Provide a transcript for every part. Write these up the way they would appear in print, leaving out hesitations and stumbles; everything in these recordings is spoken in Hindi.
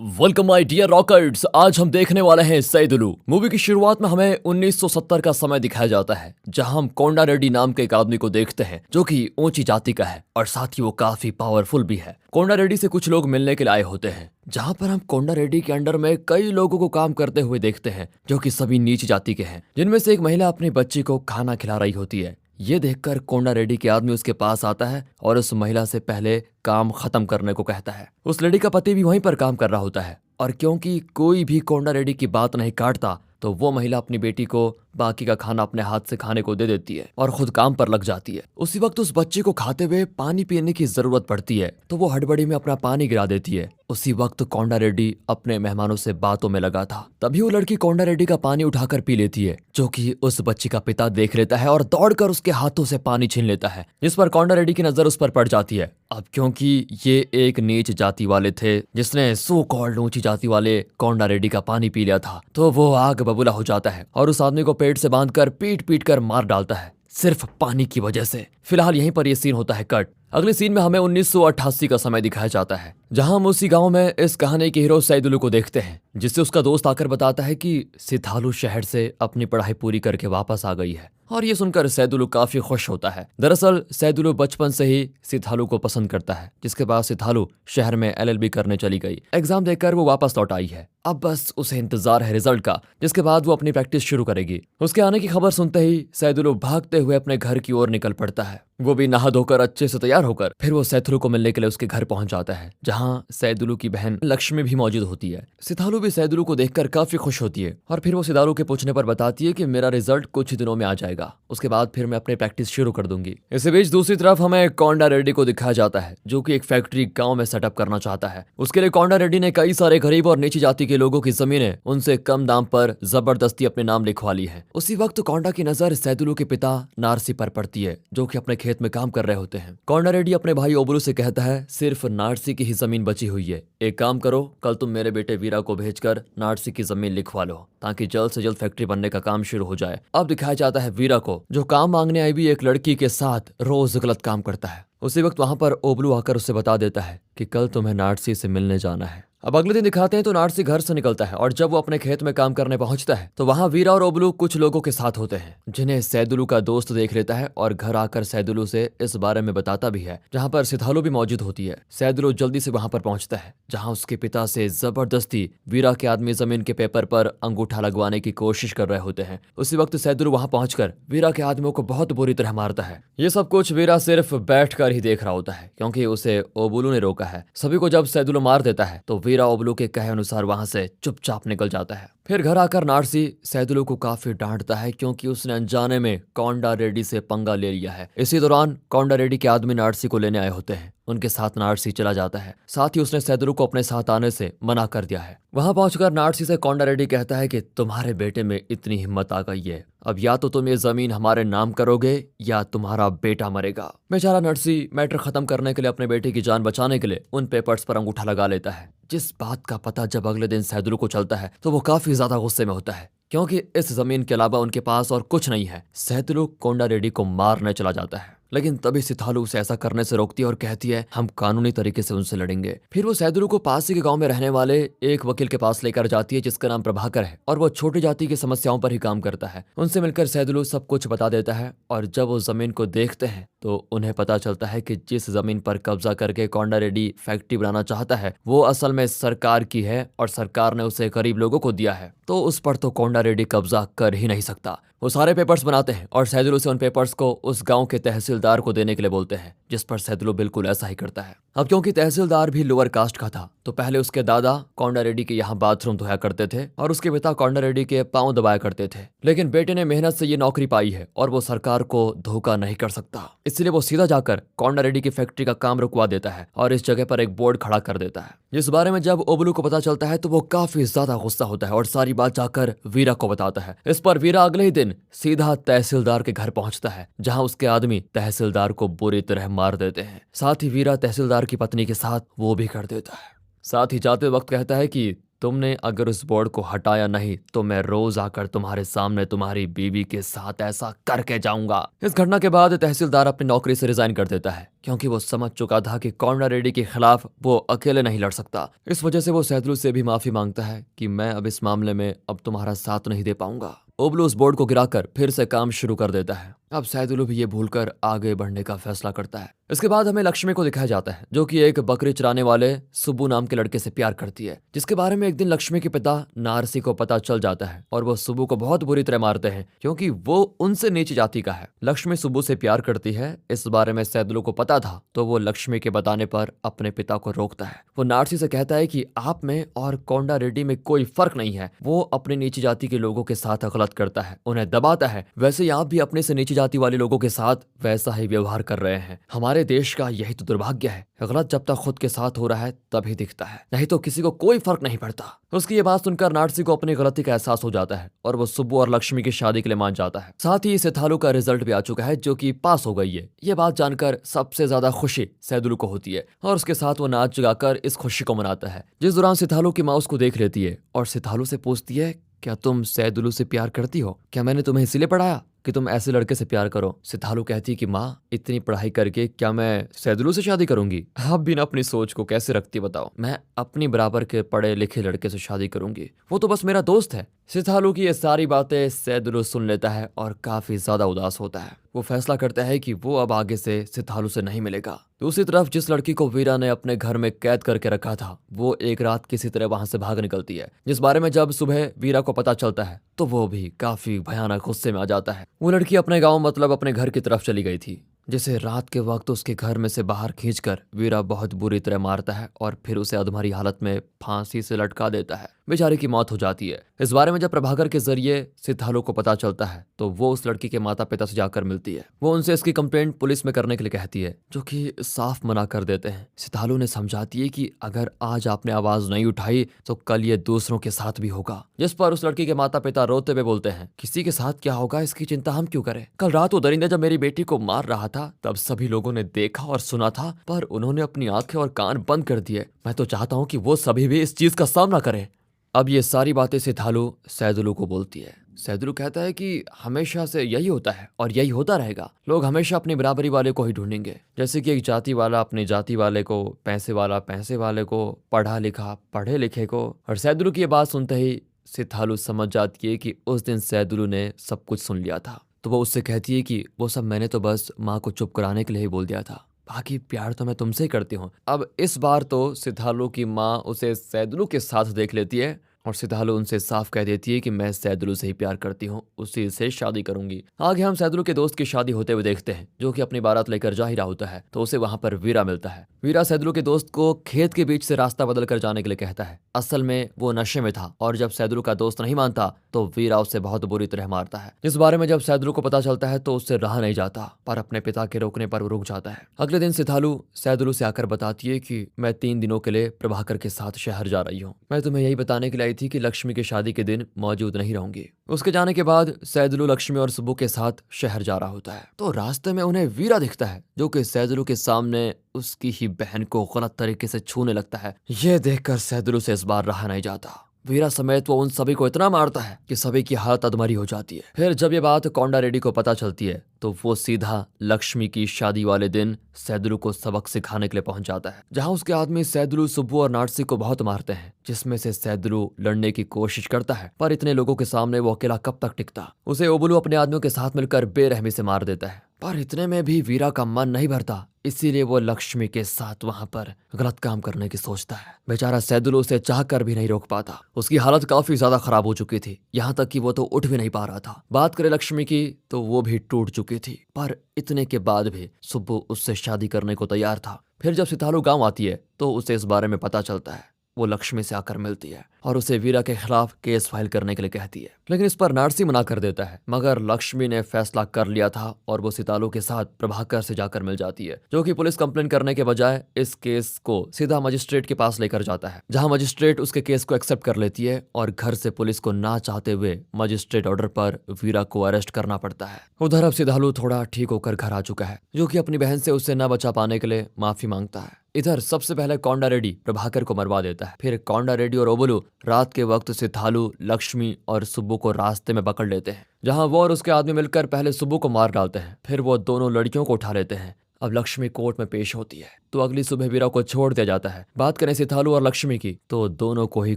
Welcome my dear rockers. आज हम देखने वाले हैं सैदुलू। मूवी की शुरुआत में हमें 1970 का समय दिखाया जाता है, जहां हम कोंडा रेड्डी नाम के एक आदमी को देखते हैं जो कि ऊंची जाति का है और साथ ही वो काफी पावरफुल भी है। कोंडा रेड्डी से कुछ लोग मिलने के लिए आए होते हैं, जहां पर हम कोंडा रेड्डी के अंडर में कई लोगों को काम करते हुए देखते हैं जो कि सभी नीच जाति के हैं, जिनमें से एक महिला अपनी बच्ची को खाना खिला रही होती है। ये देखकर कोंडा रेड्डी के आदमी उसके पास आता है और उस महिला से पहले काम खत्म करने को कहता है। उस लड़की का पति भी वहीं पर काम कर रहा होता है और क्योंकि कोई भी कोंडा रेड्डी की बात नहीं काटता, तो वो महिला अपनी बेटी को बाकी का खाना अपने हाथ से खाने को दे देती है और खुद काम पर लग जाती है। उसी वक्त उस बच्चे को खाते हुए पानी पीने की जरूरत पड़ती है, तो वो हड़बड़ी में अपना पानी गिरा देती है। उसी वक्त कोंडा रेड्डी अपने मेहमानों से बातों में लगा था। तभी वो लड़की कोंडा रेड्डी का पानी उठाकर पी लेती है, जो कि उस बच्ची का पिता देख लेता है और दौड़कर उसके हाथों से पानी छीन लेता है, जिस पर कोंडा रेड्डी की नजर उस पर पड़ जाती है। अब क्योंकि ये एक नीच जाति वाले थे जिसने सो कॉल्ड ऊंची जाति वाले कोंडा रेड्डी का पानी पी लिया था, तो वो आग बबूला हो जाता है और उस आदमी को पेट से बांधकर पीट पीट कर मार डालता है, सिर्फ पानी की वजह से। फिलहाल यहीं पर यह सीन होता है कट। अगले सीन में हमें 1988 का समय दिखाया जाता है, जहां हम उसी गांव में इस कहानी के हीरो सैदुलू को देखते हैं, जिससे उसका दोस्त आकर बताता है कि सिथालू शहर से अपनी पढ़ाई पूरी करके वापस आ गई है। और ये सुनकर सैदुलू काफी खुश होता है। दरअसल सैदुलू बचपन से ही सिथालू को पसंद करता है, जिसके बाद सिथालू शहर में LLB करने चली गई। एग्जाम देकर वो वापस लौट आई है। अब बस उसे इंतजार है रिजल्ट का, जिसके बाद वो अपनी प्रैक्टिस शुरू करेगी। उसके आने की खबर सुनते ही सैदुलू भागते हुए अपने घर की ओर निकल पड़ता है। वो भी नहा धोकर अच्छे से तैयार होकर फिर वो सैदुलू को मिलने के लिए उसके घर पहुंच जाता है, जहां सैदुलू की बहन लक्ष्मी भी मौजूद होती है। सिथालू भी सैदुलू को देखकर काफी खुश होती है और फिर वो सिथालू के पूछने पर बताती है कि मेरा रिजल्ट कुछ ही दिनों में आ जाएगा, उसके बाद फिर मैं अपनी प्रैक्टिस शुरू कर दूंगी। इसी बीच दूसरी तरफ हमें कोंडा रेड्डी को दिखाया जाता है, जो कि एक फैक्ट्री गांव में सेटअप करना चाहता है। उसके लिए कोंडा रेड्डी ने कई सारे गरीब और नीची जाति के लोगों की जमीनें उनसे कम दाम पर जबरदस्ती अपने नाम लिखवा ली है। उसी वक्त कोंडा की नजर सैदुलू के पिता नारसी पर पड़ती है, जो कि अपने खेत में काम कर रहे होते हैं। कोंडा रेड्डी अपने भाई ओबलू से कहता है सिर्फ नारसी की ही जमीन बची हुई है, एक काम करो, कल तुम मेरे बेटे वीरा को भेजकर नारसी की जमीन लिखवा लो, ताकि जल्द से जल्द फैक्ट्री बनने का काम शुरू हो जाए। अब दिखाया जाता है वीरा को, जो काम मांगने आई भी एक लड़की के साथ रोज गलत काम करता है। उसी वक्त वहां पर ओबलू आकर उसे बता देता है कि कल तुम्हें नारसी से मिलने जाना है। अब अगले दिन दिखाते हैं तो नारसी घर से निकलता है और जब वो अपने खेत में काम करने पहुंचता है तो वहां वीरा और ओबलू कुछ लोगों के साथ होते हैं, जिन्हें सैदुलू का दोस्त देख लेता है और घर आकर सैदुलू से इस बारे में बताता भी है, जहां पर सिथालू भी मौजूद होती है। सैदुलू जल्दी से वहां पर पहुंचता है, जहां उसके पिता से जबरदस्ती वीरा के आदमी जमीन के पेपर पर अंगूठा लगवाने की कोशिश कर रहे होते हैं। उसी वक्त सैदुलू वहां पहुंचकर वीरा के आदमियों को बहुत बुरी तरह मारता है। ये सब कुछ वीरा सिर्फ बैठ कर ही देख रहा होता है, क्योंकि उसे ओबलू ने रोका है। सभी को जब सैदुलू मार देता है तो वीरा ओबलू के कहे अनुसार वहां से चुपचाप निकल जाता है। फिर घर आकर नारसी सैदुलू को काफी डांटता है, क्योंकि उसने अनजाने में कोंडा रेड्डी से पंगा ले लिया है। इसी दौरान कोंडा रेड्डी के आदमी नारसी को लेने आए होते हैं, उनके साथ नारसी चला जाता है। साथ ही उसने सैदुलू को अपने साथ आने से मना कर दिया है। वहां पहुंचकर नारसी से कोंडा रेड्डी कहता है कि तुम्हारे बेटे में इतनी हिम्मत आ गई है, अब या तो तुम ये जमीन हमारे नाम करोगे या तुम्हारा बेटा मरेगा। बेचारा नरसी मैटर खत्म करने के लिए अपने बेटे की जान बचाने के लिए उन पेपर्स पर अंगूठा लगा लेता है, जिस बात का पता जब अगले दिन सैदुलू को चलता है तो वो काफी ज्यादा गुस्से में होता है, क्योंकि इस जमीन के अलावा उनके पास और कुछ नहीं है। सैदुलू कोंडा रेड्डी को मारने चला जाता है, लेकिन तभी सिथालू उसे ऐसा करने से रोकती है और कहती है हम कानूनी तरीके से उनसे लड़ेंगे। फिर वो सैदुलू को पास ही के गांव में रहने वाले एक वकील के पास लेकर जाती है, जिसका नाम प्रभाकर है और वो छोटी जाति की समस्याओं पर ही काम करता है। उनसे मिलकर सैदुलू सब कुछ बता देता है और जब वो जमीन को देखते हैं तो उन्हें पता चलता है कि जिस जमीन पर कब्जा करके कोंडा रेड्डी फैक्ट्री बनाना चाहता है वो असल में सरकार की है और सरकार ने उसे गरीब लोगों को दिया है, तो उस पर तो कोंडा रेड्डी कब्जा कर ही नहीं सकता। वो सारे पेपर्स बनाते हैं और सैदुलू से उन पेपर्स को उस गांव के तहसीलदार को देने के लिए बोलते हैं, जिस पर सैदुलू बिल्कुल ऐसा ही करता है। अब क्योंकि तहसीलदार भी लोअर कास्ट का था, तो पहले उसके दादा कोंडा रेड्डी के यहाँ बाथरूम धोया करते थे और उसके पिता कोंडा रेड्डी के पांव दबाया करते थे। लेकिन बेटे ने मेहनत से ये नौकरी पाई है और वो सरकार को धोखा नहीं कर सकता, इसलिए वो सीधा जाकर कोंडा रेड्डी की फैक्ट्री का काम रुकवा देता है और इस जगह पर एक बोर्ड खड़ा कर देता है। इस बारे में जब ओबलू को पता चलता है तो वो काफी ज्यादा गुस्सा होता है और सारी बात जाकर वीरा को बताता है। इस पर वीरा अगले ही दिन सीधा तहसीलदार के घर पहुंचता है, जहां उसके आदमी तहसीलदार को बुरी तरह मार देते हैं। साथ ही वीरा तहसीलदार की पत्नी के साथ वो भी कर देता है। साथ ही जाते वक्त कहता है कि तुमने अगर उस बोर्ड को हटाया नहीं तो मैं रोज आकर तुम्हारे सामने तुम्हारी बीवी के साथ ऐसा करके जाऊंगा। इस घटना के बाद तहसीलदार अपनी नौकरी से रिजाइन कर देता है, क्योंकि वो समझ चुका था कि कॉर्नर रेड्डी के खिलाफ वो अकेले नहीं लड़ सकता। इस वजह से वो सैदुलू से भी माफी मांगता है कि मैं अब इस मामले में अब तुम्हारा साथ नहीं दे पाऊंगा। ओबलू उस बोर्ड को गिराकर फिर से काम शुरू कर देता है। अब सैदुलू भी ये भूलकर आगे बढ़ने का फैसला करता है। इसके बाद हमें लक्ष्मी को दिखाया जाता है, जो कि एक बकरी चराने वाले सुब्बू नाम के लड़के से प्यार करती है, जिसके बारे में एक दिन लक्ष्मी के पिता नारसी को पता चल जाता है और वो सुब्बू को बहुत बुरी तरह मारते हैं, क्योंकि वो उनसे नीची जाति का है। लक्ष्मी सुब्बू से प्यार करती है, इस बारे में सैदुलू को पता था, तो वो लक्ष्मी के बताने पर अपने पिता को रोकता है। वो नारसी से कहता है कि आप में और कोंडा रेड्डी में कोई फर्क नहीं है। वो अपनी नीची जाति के लोगों के साथ गलत करता है, उन्हें दबाता है। वैसे आप भी अपने से नीची जाति वाले लोगों के साथ वैसा ही व्यवहार कर रहे हैं। हमारे देश का यही तो दुर्भाग्य है, गलत जब तक खुद के साथ हो रहा है तभी दिखता है, नहीं तो किसी को कोई फर्क नहीं पड़ता। उसकी ये बात सुनकर नारसी को अपनी गलती का एहसास हो जाता है और वो सुब्बू और लक्ष्मी की शादी के लिए मान जाता है। साथ ही सिथालू का रिजल्ट भी आ चुका है, जो कि पास हो गई है। ये बात जानकर सबसे ज्यादा खुशी सैदुलू को होती है और उसके साथ वो नाच गाकर इस खुशी को मनाता है। जिस दौरान सिथालू की माँ उसको देख लेती है और सिथालू से पूछती है, क्या तुम सैदुलू से प्यार करती हो? क्या मैंने तुम्हें इसीलिए पढ़ाया कि तुम ऐसे लड़के से प्यार करो? सिथालू कहती है कि माँ, इतनी पढ़ाई करके क्या मैं सैदुलू से शादी करूंगी? आप भी ना अपनी सोच को कैसे रखती बताओ। मैं अपनी बराबर के पढ़े लिखे लड़के से शादी करूंगी, वो तो बस मेरा दोस्त है। सिथालू की ये सारी बातें सैदुलू सुन लेता है और काफी ज्यादा उदास होता है। वो फैसला करता है कि वो अब आगे से सिथालू से नहीं मिलेगा। दूसरी तरफ जिस लड़की को वीरा ने अपने घर में कैद करके रखा था, वो एक रात किसी तरह वहां से भाग निकलती है, जिस बारे में जब सुबह वीरा को पता चलता है तो वो भी काफी भयानक गुस्से में आ जाता है। वो लड़की अपने गांव मतलब अपने घर की तरफ चली गई थी, जिसे रात के वक्त उसके घर में से बाहर खींचकर वीरा बहुत बुरी तरह मारता है और फिर उसे अधमरी हालत में फांसी से लटका देता है। बेचारी की मौत हो जाती है। इस बारे में जब प्रभाकर के जरिए सिथालू को पता चलता है तो वो उस लड़की के माता पिता से जाकर मिलती है। वो उनसे इसकी कंप्लेंट पुलिस में करने के लिए कहती है, जो कि साफ मना कर देते हैं। सिथालू ने समझाती है कि अगर आज आपने आवाज नहीं उठाई तो कल ये दूसरों के साथ भी होगा। जिस पर उस लड़की के माता पिता रोते हुए बोलते हैं, किसी के साथ क्या होगा इसकी चिंता हम क्यों करें? कल रात वो दरिंदा जब मेरी बेटी को मार रहा था तब सभी लोगों ने देखा और सुना था, पर उन्होंने अपनी आंखें और कान बंद कर दिए। मैं तो चाहता हूँ कि वो सभी भी इस चीज का सामना करें। अब ये सारी बातें सिथालू सैदुलू को बोलती है। सैदुलू कहता है कि हमेशा से यही होता है और यही होता रहेगा। लोग हमेशा अपनी बराबरी वाले को ही ढूंढेंगे, जैसे कि एक जाति वाला अपनी जाति वाले को, पैसे वाला पैसे वाले को, पढ़ा लिखा पढ़े लिखे को। और सैदुलू की ये बात सुनते ही सिथालू समझ जाती है कि उस दिन सैदुलू ने सब कुछ सुन लिया था। तो वो उससे कहती है कि वो सब मैंने तो बस माँ को चुप कराने के लिए ही बोल दिया था, बाकी प्यार तो मैं तुमसे ही करती हूँ। अब इस बार तो सिथालू की माँ उसे सैदुलू के साथ देख लेती है और सिथालू उनसे साफ कह देती है कि मैं सैदुलू से ही प्यार करती हूँ, उसी से शादी करूंगी। आगे हम सैदुलू के दोस्त की शादी होते हुए देखते हैं, जो कि अपनी बारात लेकर जा ही रहा होता है, तो उसे वहां पर वीरा मिलता है। वीरा सैदुलू के दोस्त को खेत के बीच से रास्ता बदल कर जाने के लिए कहता है। असल में वो नशे में था और जब सैदुलू का दोस्त नहीं मानता तो वीरा उसे बहुत बुरी तरह मारता है। इस बारे में जब सैदुलू को पता चलता है तो उससे रहा नहीं जाता, पर अपने पिता के रोकने पर वो रुक जाता है। अगले दिन सिथालू सैदुलू से आकर बताती है कि मैं 3 दिनों के लिए प्रभाकर के साथ शहर जा रही हूँ। मैं तुम्हें यही बताने के लिए आई थी कि लक्ष्मी की शादी के दिन मौजूद नहीं रहूंगी। उसके जाने के बाद सैदुलू लक्ष्मी और सुब्बू के साथ शहर जा रहा होता है, तो रास्ते में उन्हें वीरा दिखता है, जो कि सैदुलू के सामने उसकी ही बहन को गलत तरीके से छूने लगता है। यह देखकर सैदुलू से इस बार रहा नहीं जाता। वीरा समेत वो उन सभी को इतना मारता है कि सभी की हालत अधमरी हो जाती है। फिर जब ये बात कोंडा रेड्डी को पता चलती है तो वो सीधा लक्ष्मी की शादी वाले दिन सैदुलू को सबक सिखाने के लिए पहुंच जाता है, जहां उसके आदमी सैदुलू, सुब्बू और नारसी को बहुत मारते हैं, जिसमें से सैदुलू लड़ने की कोशिश करता है, पर इतने लोगों के सामने वो अकेला कब तक टिकता। उसे ओबलू अपने आदमियों के साथ मिलकर बेरहमी से मार देता है, पर इतने में भी वीरा का मन नहीं भरता, इसीलिए वो लक्ष्मी के साथ वहां पर गलत काम करने की सोचता है। बेचारा सैदुलू उसे चाहकर भी नहीं रोक पाता। उसकी हालत काफी ज्यादा खराब हो चुकी थी, यहाँ तक कि वो तो उठ भी नहीं पा रहा था। बात करें लक्ष्मी की तो वो भी टूट चुकी थी, पर इतने के बाद भी सुब्बू उससे शादी करने को तैयार था। फिर जब सिथालू गांव आती है तो उसे इस बारे में पता चलता है। वो लक्ष्मी से आकर मिलती है और उसे वीरा के खिलाफ केस फाइल करने के लिए कहती है, लेकिन इस पर नारसी मना कर देता है। मगर लक्ष्मी ने फैसला कर लिया था और वो सितालू के साथ प्रभाकर से जाकर मिल जाती है, जो कि पुलिस कंप्लेन करने के बजाय इस केस को सीधा मजिस्ट्रेट के पास लेकर जाता है, जहां मजिस्ट्रेट उसके केस को एक्सेप्ट कर लेती है और घर से पुलिस को ना चाहते हुए मजिस्ट्रेट ऑर्डर पर वीरा को अरेस्ट करना पड़ता है। उधर अब सिधालू थोड़ा ठीक होकर घर आ चुका है, जो कि अपनी बहन से उससे न बचा पाने के लिए माफी मांगता है। इधर सबसे पहले कोंडा रेड्डी प्रभाकर को मरवा देता है। फिर कोंडा रेड्डी और ओबुलू रात के वक्त सिथालू, लक्ष्मी और सुब्बू को रास्ते में पकड़ लेते हैं, जहां वो और उसके आदमी मिलकर पहले सुब्बू को मार डालते हैं। फिर वो दोनों लड़कियों को उठा लेते हैं। अब लक्ष्मी कोर्ट में पेश होती है तो अगली सुबह वीरा को छोड़ दिया जाता है। बात करें सिथालू और लक्ष्मी की तो दोनों को ही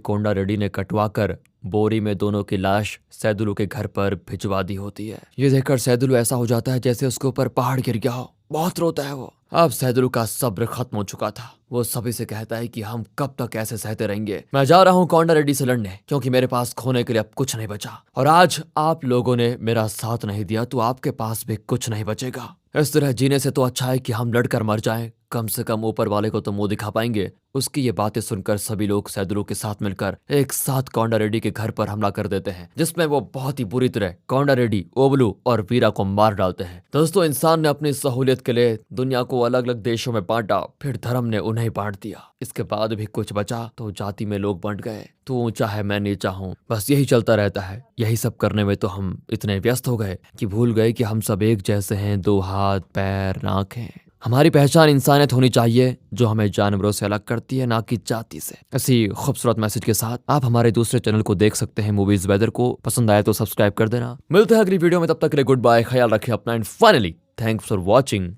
कोंडा रेड्डी ने कटवा कर बोरी में दोनों की लाश सैदुलू के घर पर भिजवा दी होती है। ये देखकर सैदुलू ऐसा हो जाता है जैसे उसके ऊपर पहाड़ गिर गया हो। बहुत रोता है वो। अब सैदुलू का सब्र खत्म हो चुका था। वो सभी से कहता है कि हम कब तक ऐसे सहते रहेंगे। मैं जा रहा हूँ कोंडा रेड्डी से लड़ने, क्योंकि मेरे पास खोने के लिए अब कुछ नहीं बचा, और आज आप लोगों ने मेरा साथ नहीं दिया तो आपके पास भी कुछ नहीं बचेगा। इस तरह जीने से तो अच्छा है कि हम लड़कर मर जाएं। कम से कम ऊपर वाले को तो मुंह दिखा पाएंगे। उसकी ये बातें सुनकर सभी लोग सैदुलू के साथ मिलकर एक साथ कोंडा रेड्डी के घर पर हमला कर देते हैं, जिसमें वो बहुत ही बुरी तरह कोंडा रेड्डी, ओबुलू और वीरा को मार डालते हैं। दोस्तों, इंसान ने अपनी सहूलियत के लिए दुनिया को अलग अलग देशों में बांटा, फिर धर्म ने उन्हें बांट दिया। इसके बाद भी कुछ बचा तो जाति में लोग बंट गए। तू ऊंचा है मैं नीचा हूँ, बस यही चलता रहता है। यही सब करने में तो हम इतने व्यस्त हो गए कि भूल गए कि हम सब एक जैसे हैं, दो हाथ, पैर, आंखें। हमारी पहचान इंसानियत होनी चाहिए, जो हमें जानवरों से अलग करती है, ना कि जाति से। ऐसी खूबसूरत मैसेज के साथ आप हमारे दूसरे चैनल को देख सकते हैं, मूवीज वेदर को। पसंद आए तो सब्सक्राइब कर देना। मिलते हैं अगली वीडियो में, तब तक के लिए गुड बाय, ख्याल रखें अपना, and finally thanks for watching.